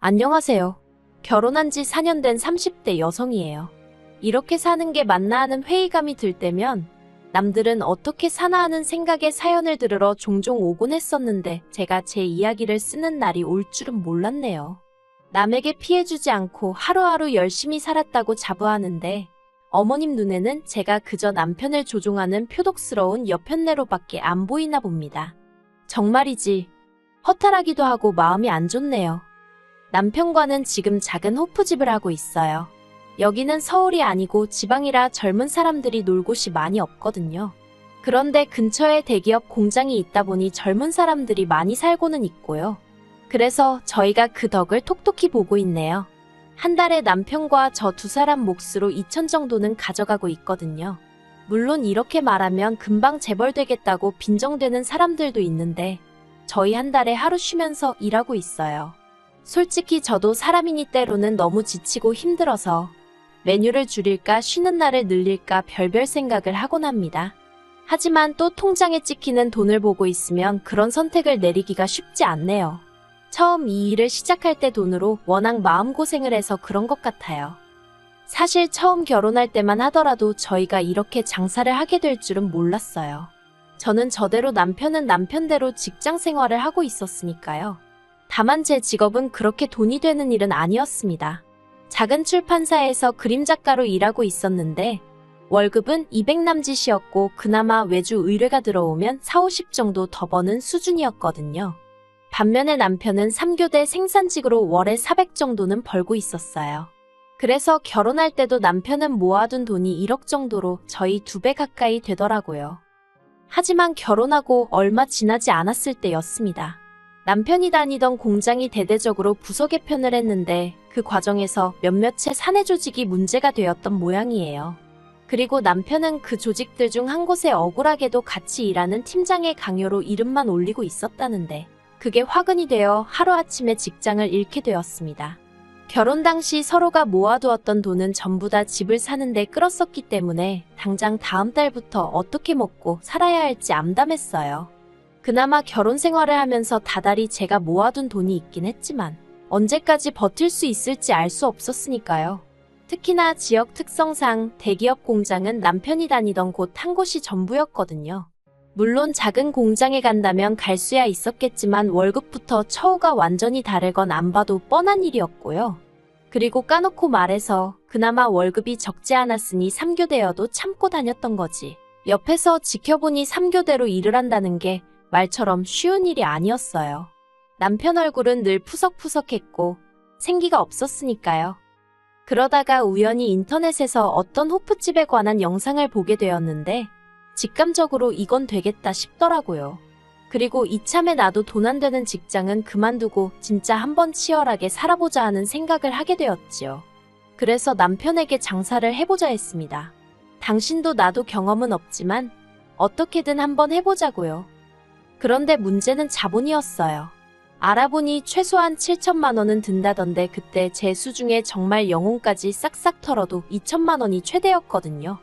안녕하세요. 결혼한 지 4년 된 30대 여성이에요. 이렇게 사는 게 맞나 하는 회의감이 들 때면 남들은 어떻게 사나 하는 생각에 사연을 들으러 종종 오곤 했었는데 제가 제 이야기를 쓰는 날이 올 줄은 몰랐네요. 남에게 피해주지 않고 하루하루 열심히 살았다고 자부하는데 어머님 눈에는 제가 그저 남편을 조종하는 표독스러운 여편네로밖에 안 보이나 봅니다. 정말이지 허탈하기도 하고 마음이 안 좋네요. 남편과는 지금 작은 호프집을 하고 있어요. 여기는 서울이 아니고 지방이라 젊은 사람들이 놀 곳이 많이 없거든요. 그런데 근처에 대기업 공장이 있다 보니 젊은 사람들이 많이 살고는 있고요. 그래서 저희가 그 덕을 톡톡히 보고 있네요. 한 달에 남편과 저 두 사람 몫으로 2천 정도는 가져가고 있거든요. 물론 이렇게 말하면 금방 재벌되겠다고 빈정대는 사람들도 있는데 저희 한 달에 하루 쉬면서 일하고 있어요. 솔직히 저도 사람이니 때로는 너무 지치고 힘들어서 메뉴를 줄일까 쉬는 날을 늘릴까 별별 생각을 하곤 합니다. 하지만 또 통장에 찍히는 돈을 보고 있으면 그런 선택을 내리기가 쉽지 않네요. 처음 이 일을 시작할 때 돈으로 워낙 마음고생을 해서 그런 것 같아요. 사실 처음 결혼할 때만 하더라도 저희가 이렇게 장사를 하게 될 줄은 몰랐어요. 저는 저대로 남편은 남편대로 직장 생활을 하고 있었으니까요. 다만 제 직업은 그렇게 돈이 되는 일은 아니었습니다. 작은 출판사에서 그림작가로 일하고 있었는데 월급은 200 남짓이었고 그나마 외주 의뢰가 들어오면 4, 50 정도 더 버는 수준이었거든요. 반면에 남편은 3교대 생산직으로 월에 400 정도는 벌고 있었어요. 그래서 결혼할 때도 남편은 모아둔 돈이 1억 정도로 저희 2배 가까이 되더라고요. 하지만 결혼하고 얼마 지나지 않았을 때였습니다. 남편이 다니던 공장이 대대적으로 부서 개편을 했는데 그 과정에서 몇몇의 사내 조직이 문제가 되었던 모양이에요. 그리고 남편은 그 조직들 중 한 곳에 억울하게도 같이 일하는 팀장의 강요로 이름만 올리고 있었다는데 그게 화근이 되어 하루아침에 직장을 잃게 되었습니다. 결혼 당시 서로가 모아두었던 돈은 전부 다 집을 사는데 끌었었기 때문에 당장 다음 달부터 어떻게 먹고 살아야 할지 암담했어요. 그나마 결혼 생활을 하면서 다달이 제가 모아둔 돈이 있긴 했지만 언제까지 버틸 수 있을지 알 수 없었으니까요. 특히나 지역 특성상 대기업 공장은 남편이 다니던 곳 한 곳이 전부였거든요. 물론 작은 공장에 간다면 갈 수야 있었겠지만 월급부터 처우가 완전히 다를 건 안 봐도 뻔한 일이었고요. 그리고 까놓고 말해서 그나마 월급이 적지 않았으니 3교대여도 참고 다녔던 거지. 옆에서 지켜보니 3교대로 일을 한다는 게 말처럼 쉬운 일이 아니었어요. 남편 얼굴은 늘 푸석푸석했고 생기가 없었으니까요. 그러다가 우연히 인터넷에서 어떤 호프집에 관한 영상을 보게 되었는데 직감적으로 이건 되겠다 싶더라고요. 그리고 이참에 나도 돈 안 되는 직장은 그만두고 진짜 한번 치열하게 살아보자 하는 생각을 하게 되었지요. 그래서 남편에게 장사를 해보자 했습니다. 당신도 나도 경험은 없지만 어떻게든 한번 해보자고요. 그런데 문제는 자본이었어요. 알아보니 최소한 7천만 원은 든다던데 그때 제 수중에 정말 영혼까지 싹싹 털어도 2천만 원이 최대였거든요.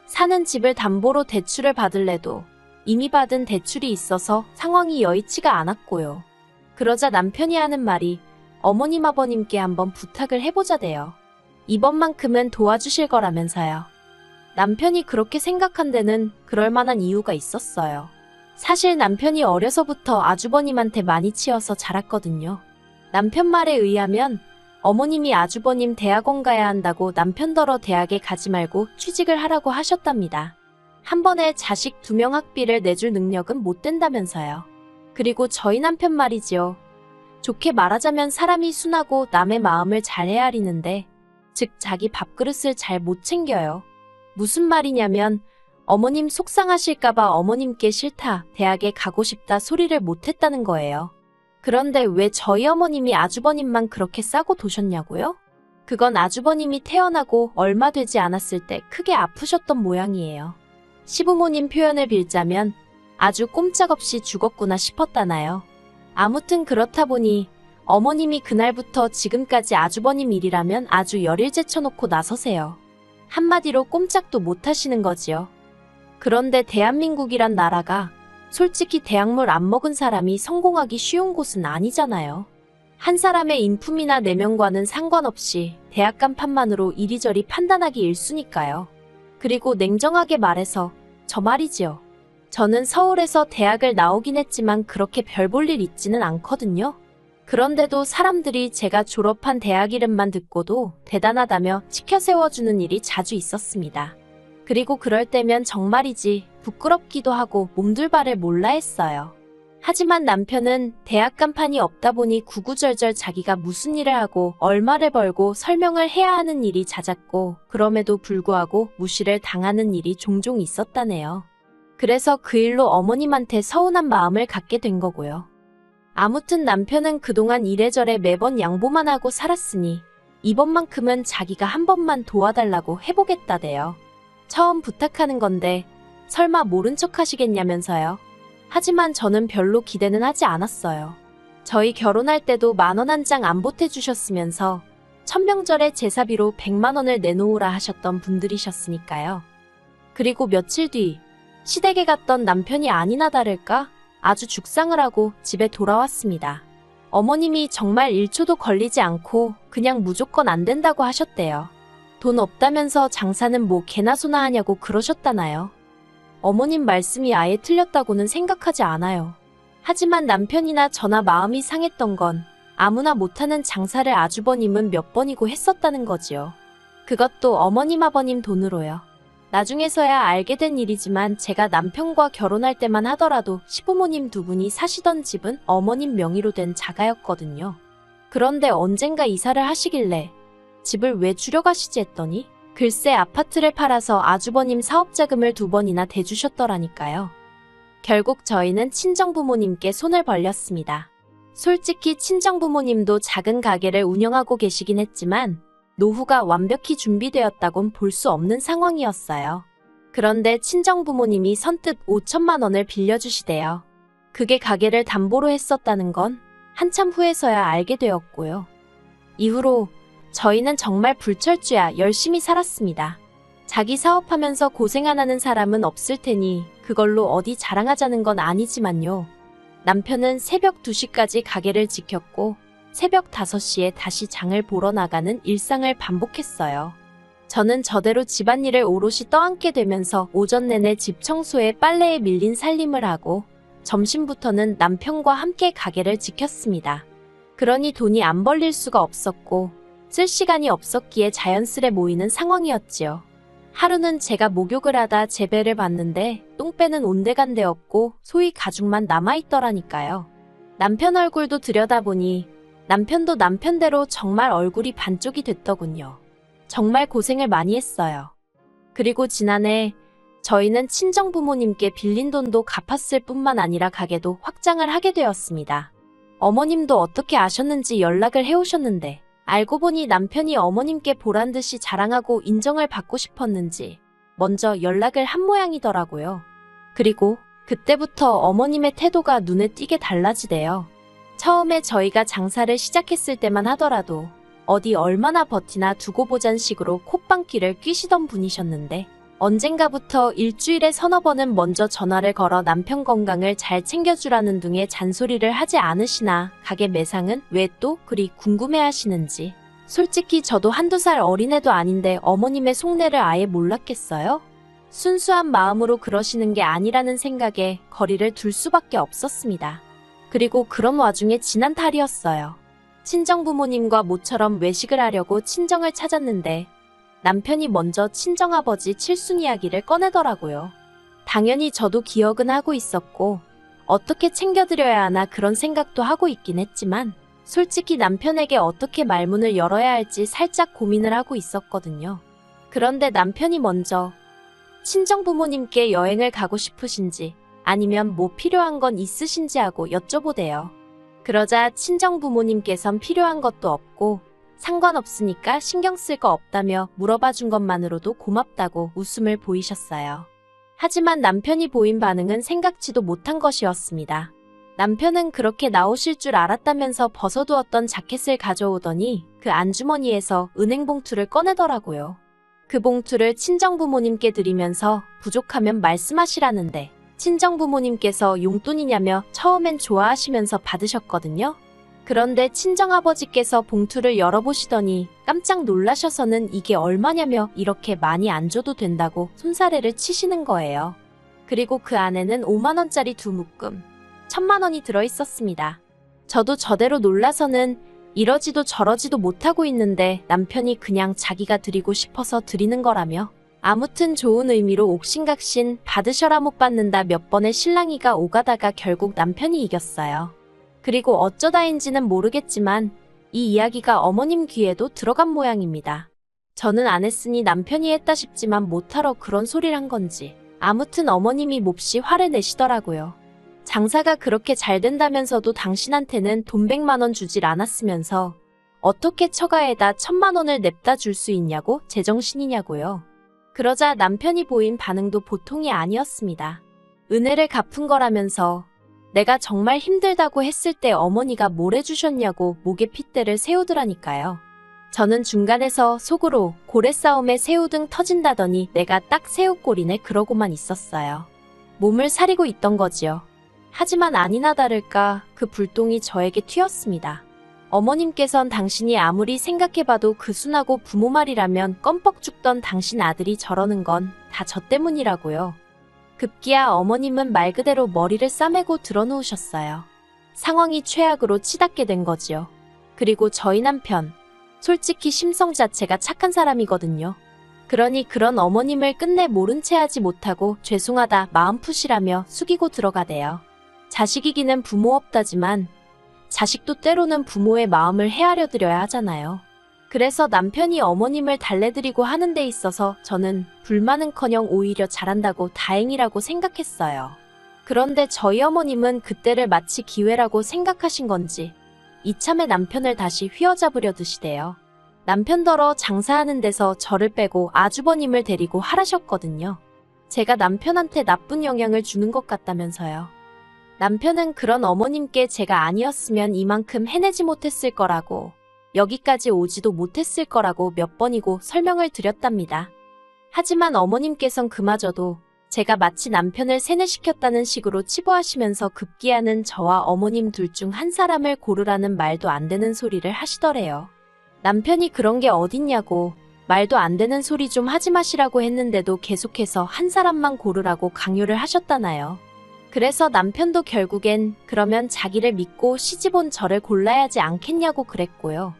사는 집을 담보로 대출을 받을래도 이미 받은 대출이 있어서 상황이 여의치가 않았고요. 그러자 남편이 하는 말이 어머님 아버님께 한번 부탁을 해보자대요. 이번만큼은 도와주실 거라면서요. 남편이 그렇게 생각한 데는 그럴 만한 이유가 있었어요. 사실 남편이 어려서부터 아주버님한테 많이 치여서 자랐거든요. 남편 말에 의하면 어머님이 아주버님 대학원 가야 한다고 남편더러 대학에 가지 말고 취직을 하라고 하셨답니다. 한 번에 자식 2명 학비를 내줄 능력은 못 된다면서요. 그리고 저희 남편 말이지요. 좋게 말하자면 사람이 순하고 남의 마음을 잘 헤아리는데 즉 자기 밥그릇을 잘 못 챙겨요. 무슨 말이냐면 어머님 속상하실까봐 어머님께 싫다, 대학에 가고 싶다 소리를 못했다는 거예요. 그런데 왜 저희 어머님이 아주버님만 그렇게 싸고 도셨냐고요? 그건 아주버님이 태어나고 얼마 되지 않았을 때 크게 아프셨던 모양이에요. 시부모님 표현을 빌자면 아주 꼼짝없이 죽었구나 싶었다나요. 아무튼 그렇다 보니 어머님이 그날부터 지금까지 아주버님 일이라면 아주 열일 제쳐놓고 나서세요. 한마디로 꼼짝도 못 하시는 거지요. 그런데 대한민국이란 나라가 솔직히 대학물 안 먹은 사람이 성공하기 쉬운 곳은 아니잖아요. 한 사람의 인품이나 내면과는 상관없이 대학 간판만으로 이리저리 판단하기 일쑤니까요. 그리고 냉정하게 말해서 저 말이지요. 저는 서울에서 대학을 나오긴 했지만 그렇게 별 볼 일 있지는 않거든요. 그런데도 사람들이 제가 졸업한 대학 이름만 듣고도 대단하다며 치켜 세워주는 일이 자주 있었습니다. 그리고 그럴 때면 정말이지 부끄럽기도 하고 몸둘바를 몰라 했어요. 하지만 남편은 대학 간판이 없다 보니 구구절절 자기가 무슨 일을 하고 얼마를 벌고 설명을 해야 하는 일이 잦았고 그럼에도 불구하고 무시를 당하는 일이 종종 있었다네요. 그래서 그 일로 어머님한테 서운한 마음을 갖게 된 거고요. 아무튼 남편은 그동안 이래저래 매번 양보만 하고 살았으니 이번만큼은 자기가 한 번만 도와달라고 해보겠다대요. 처음 부탁하는 건데 설마 모른 척 하시겠냐면서요. 하지만 저는 별로 기대는 하지 않았어요. 저희 결혼할 때도 10,000원 한 장 안 보태주셨으면서 천명절에 제사비로 100만 원을 내놓으라 하셨던 분들이셨으니까요. 그리고 며칠 뒤 시댁에 갔던 남편이 아니나 다를까 아주 죽상을 하고 집에 돌아왔습니다. 어머님이 정말 1초도 걸리지 않고 그냥 무조건 안 된다고 하셨대요. 돈 없다면서 장사는 뭐 개나 소나 하냐고 그러셨다나요. 어머님 말씀이 아예 틀렸다고는 생각하지 않아요. 하지만 남편이나 저나 마음이 상했던 건 아무나 못하는 장사를 아주버님은 몇 번이고 했었다는 거지요. 그것도 어머님 아버님 돈으로요. 나중에서야 알게 된 일이지만 제가 남편과 결혼할 때만 하더라도 시부모님 두 분이 사시던 집은 어머님 명의로 된 자가였거든요. 그런데 언젠가 이사를 하시길래 집을 왜 줄여가시지 했더니 글쎄 아파트를 팔아서 아주버님 사업자금을 2번이나 대주셨더라니까요. 결국 저희는 친정부모님께 손을 벌렸습니다. 솔직히 친정부모님도 작은 가게를 운영하고 계시긴 했지만 노후가 완벽히 준비되었다곤 볼 수 없는 상황이었어요. 그런데 친정부모님이 선뜻 5천만 원을 빌려주시대요. 그게 가게를 담보로 했었다는 건 한참 후에서야 알게 되었고요. 이후로 저희는 정말 불철주야 열심히 살았습니다. 자기 사업하면서 고생 안 하는 사람은 없을 테니 그걸로 어디 자랑하자는 건 아니지만요. 남편은 새벽 2시까지 가게를 지켰고 새벽 5시에 다시 장을 보러 나가는 일상을 반복했어요. 저는 저대로 집안일을 오롯이 떠안게 되면서 오전 내내 집 청소에 빨래에 밀린 살림을 하고 점심부터는 남편과 함께 가게를 지켰습니다. 그러니 돈이 안 벌릴 수가 없었고 쓸 시간이 없었기에 자연스레 모이는 상황이었지요. 하루는 제가 목욕을 하다 제배를 봤는데 똥배는 온데간데 없고 소위 가죽만 남아있더라니까요. 남편 얼굴도 들여다보니 남편도 남편대로 정말 얼굴이 반쪽이 됐더군요. 정말 고생을 많이 했어요. 그리고 지난해 저희는 친정부모님께 빌린 돈도 갚았을 뿐만 아니라 가게도 확장을 하게 되었습니다. 어머님도 어떻게 아셨는지 연락을 해오셨는데 알고 보니 남편이 어머님께 보란듯이 자랑하고 인정을 받고 싶었는지 먼저 연락을 한 모양이더라고요. 그리고 그때부터 어머님의 태도가 눈에 띄게 달라지대요. 처음에 저희가 장사를 시작했을 때만 하더라도 어디 얼마나 버티나 두고 보잔 식으로 콧방귀를 뀌시던 분이셨는데 언젠가부터 일주일에 서너 번은 먼저 전화를 걸어 남편 건강을 잘 챙겨주라는 등의 잔소리를 하지 않으시나 가게 매상은 왜 또 그리 궁금해하시는지. 솔직히 저도 1~2살 어린애도 아닌데 어머님의 속내를 아예 몰랐겠어요? 순수한 마음으로 그러시는 게 아니라는 생각에 거리를 둘 수밖에 없었습니다. 그리고 그런 와중에 지난 달이었어요. 친정부모님과 모처럼 외식을 하려고 친정을 찾았는데 남편이 먼저 친정아버지 칠순 이야기를 꺼내더라고요. 당연히 저도 기억은 하고 있었고 어떻게 챙겨드려야 하나 그런 생각도 하고 있긴 했지만 솔직히 남편에게 어떻게 말문을 열어야 할지 살짝 고민을 하고 있었거든요. 그런데 남편이 먼저 친정부모님께 여행을 가고 싶으신지 아니면 뭐 필요한 건 있으신지 하고 여쭤보대요. 그러자 친정부모님께선 필요한 것도 없고 상관없으니까 신경 쓸 거 없다며 물어봐 준 것만으로도 고맙다고 웃음을 보이셨어요. 하지만 남편이 보인 반응은 생각지도 못한 것이었습니다. 남편은 그렇게 나오실 줄 알았다면서 벗어두었던 자켓을 가져오더니 그 안주머니에서 은행 봉투를 꺼내더라고요. 그 봉투를 친정부모님께 드리면서 부족하면 말씀하시라는데 친정부모님께서 용돈이냐며 처음엔 좋아하시면서 받으셨거든요. 그런데 친정아버지께서 봉투를 열어보시더니 깜짝 놀라셔서는 이게 얼마냐며 이렇게 많이 안 줘도 된다고 손사래를 치시는 거예요. 그리고 그 안에는 5만원짜리 두 묶음, 1,000만원이 들어있었습니다. 저도 저대로 놀라서는 이러지도 저러지도 못하고 있는데 남편이 그냥 자기가 드리고 싶어서 드리는 거라며 아무튼 좋은 의미로 옥신각신 받으셔라 못 받는다 몇 번의 실랑이가 오가다가 결국 남편이 이겼어요. 그리고 어쩌다인지는 모르겠지만 이 이야기가 어머님 귀에도 들어간 모양입니다. 저는 안 했으니 남편이 했다 싶지만 못하러 그런 소리를 한 건지 아무튼 어머님이 몹시 화를 내시더라고요. 장사가 그렇게 잘 된다면서도 당신한테는 돈 100만원 주질 않았으면서 어떻게 처가에다 1,000만원을 냅다 줄 수 있냐고 제정신이냐고요. 그러자 남편이 보인 반응도 보통이 아니었습니다. 은혜를 갚은 거라면서 내가 정말 힘들다고 했을 때 어머니가 뭘 해주셨냐고 목에 핏대를 세우더라니까요. 저는 중간에서 속으로 고래싸움에 새우등 터진다더니 내가 딱 새우꼴이네 그러고만 있었어요. 몸을 사리고 있던 거지요. 하지만 아니나 다를까 그 불똥이 저에게 튀었습니다. 어머님께선 당신이 아무리 생각해봐도 그 순하고 부모 말이라면 껌뻑 죽던 당신 아들이 저러는 건 다 저 때문이라고요. 급기야 어머님은 말 그대로 머리를 싸매고 드러누우셨어요. 상황이 최악으로 치닫게 된 거지요. 그리고 저희 남편, 솔직히 심성 자체가 착한 사람이거든요. 그러니 그런 어머님을 끝내 모른 채 하지 못하고 죄송하다 마음 푸시라며 숙이고 들어가대요. 자식이기는 부모 없다지만 자식도 때로는 부모의 마음을 헤아려 드려야 하잖아요. 그래서 남편이 어머님을 달래드리고 하는 데 있어서 저는 불만은커녕 오히려 잘한다고 다행이라고 생각했어요. 그런데 저희 어머님은 그때를 마치 기회라고 생각하신 건지 이참에 남편을 다시 휘어잡으려 드시대요. 남편더러 장사하는 데서 저를 빼고 아주버님을 데리고 하라셨거든요. 제가 남편한테 나쁜 영향을 주는 것 같다면서요. 남편은 그런 어머님께 제가 아니었으면 이만큼 해내지 못했을 거라고 여기까지 오지도 못했을 거라고 몇 번이고 설명을 드렸답니다. 하지만 어머님께선 그마저도 제가 마치 남편을 세뇌시켰다는 식으로 치부하시면서 급기야는 저와 어머님 둘 중 한 사람을 고르라는 말도 안 되는 소리를 하시더래요. 남편이 그런 게 어딨냐고 말도 안 되는 소리 좀 하지 마시라고 했는데도 계속해서 한 사람만 고르라고 강요를 하셨다나요. 그래서 남편도 결국엔 그러면 자기를 믿고 시집온 저를 골라야지 않겠냐고 그랬고요.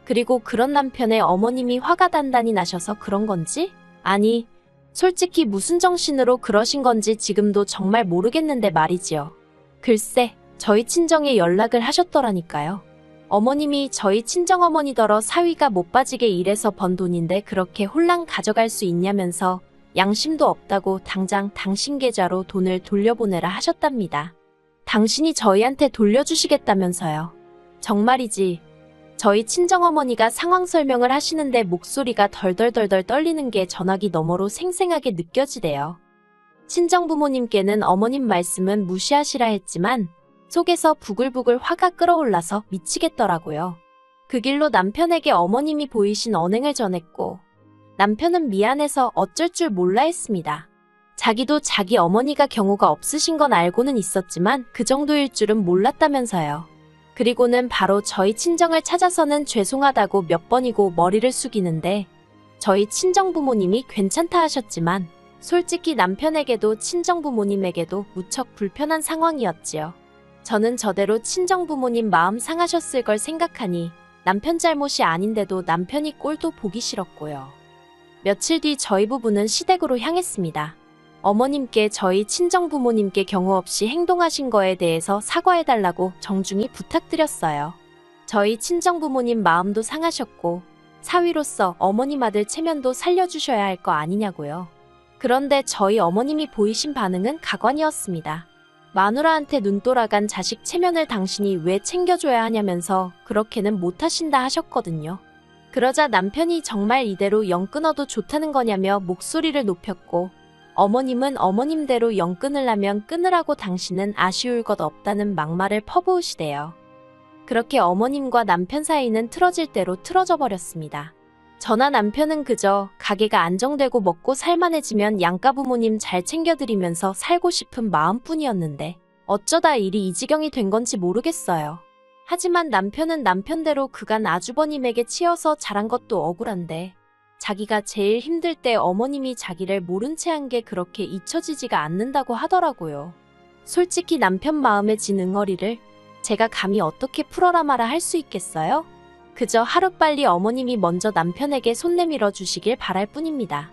그리고 그런 남편의 어머님이 화가 단단히 나셔서 그런 건지? 아니, 솔직히 무슨 정신으로 그러신 건지 지금도 정말 모르겠는데 말이지요. 글쎄, 저희 친정에 연락을 하셨더라니까요. 어머님이 저희 친정어머니더러 사위가 못 빠지게 일해서 번 돈인데 그렇게 홀랑 가져갈 수 있냐면서 양심도 없다고 당장 당신 계좌로 돈을 돌려보내라 하셨답니다. 당신이 저희한테 돌려주시겠다면서요. 정말이지. 저희 친정어머니가 상황 설명을 하시는데 목소리가 덜덜덜덜 떨리는 게 전화기 너머로 생생하게 느껴지대요. 친정부모님께는 어머님 말씀은 무시하시라 했지만 속에서 부글부글 화가 끓어올라서 미치겠더라고요. 그 길로 남편에게 어머님이 보이신 언행을 전했고 남편은 미안해서 어쩔 줄 몰라 했습니다. 자기도 자기 어머니가 경우가 없으신 건 알고는 있었지만 그 정도일 줄은 몰랐다면서요. 그리고는 바로 저희 친정을 찾아서는 죄송하다고 몇 번이고 머리를 숙이는데 저희 친정부모님이 괜찮다 하셨지만 솔직히 남편에게도 친정부모님에게도 무척 불편한 상황이었지요. 저는 저대로 친정부모님 마음 상하셨을 걸 생각하니 남편 잘못이 아닌데도 남편이 꼴도 보기 싫었고요. 며칠 뒤 저희 부부는 시댁으로 향했습니다. 어머님께 저희 친정부모님께 경우 없이 행동하신 거에 대해서 사과해달라고 정중히 부탁드렸어요. 저희 친정부모님 마음도 상하셨고 사위로서 어머님 아들 체면도 살려주셔야 할 거 아니냐고요. 그런데 저희 어머님이 보이신 반응은 가관이었습니다. 마누라한테 눈 돌아간 자식 체면을 당신이 왜 챙겨줘야 하냐면서 그렇게는 못하신다 하셨거든요. 그러자 남편이 정말 이대로 영 끊어도 좋다는 거냐며 목소리를 높였고 어머님은 어머님대로 영 끊으려면 끊으라고 당신은 아쉬울 것 없다는 막말을 퍼부으시대요. 그렇게 어머님과 남편 사이는 틀어질 대로 틀어져 버렸습니다. 저나 남편은 그저 가게가 안정되고 먹고 살만해지면 양가 부모님 잘 챙겨드리면서 살고 싶은 마음뿐이었는데 어쩌다 일이 이 지경이 된 건지 모르겠어요. 하지만 남편은 남편대로 그간 아주버님에게 치여서 자란 것도 억울한데 자기가 제일 힘들 때 어머님이 자기를 모른 채 한 게 그렇게 잊혀지지가 않는다고 하더라고요. 솔직히 남편 마음에 진 응어리를 제가 감히 어떻게 풀어라 마라 할 수 있겠어요? 그저 하루빨리 어머님이 먼저 남편에게 손 내밀어 주시길 바랄 뿐입니다.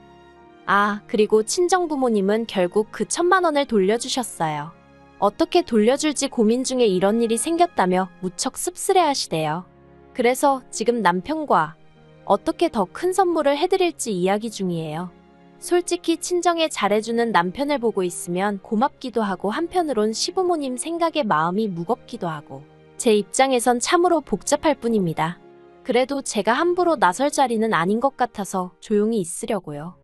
아, 그리고 친정부모님은 결국 그 1,000만 원을 돌려주셨어요. 어떻게 돌려줄지 고민 중에 이런 일이 생겼다며 무척 씁쓸해하시대요. 그래서 지금 남편과 어떻게 더 큰 선물을 해드릴지 이야기 중이에요. 솔직히 친정에 잘해주는 남편을 보고 있으면 고맙기도 하고 한편으론 시부모님 생각에 마음이 무겁기도 하고 제 입장에선 참으로 복잡할 뿐입니다. 그래도 제가 함부로 나설 자리는 아닌 것 같아서 조용히 있으려고요.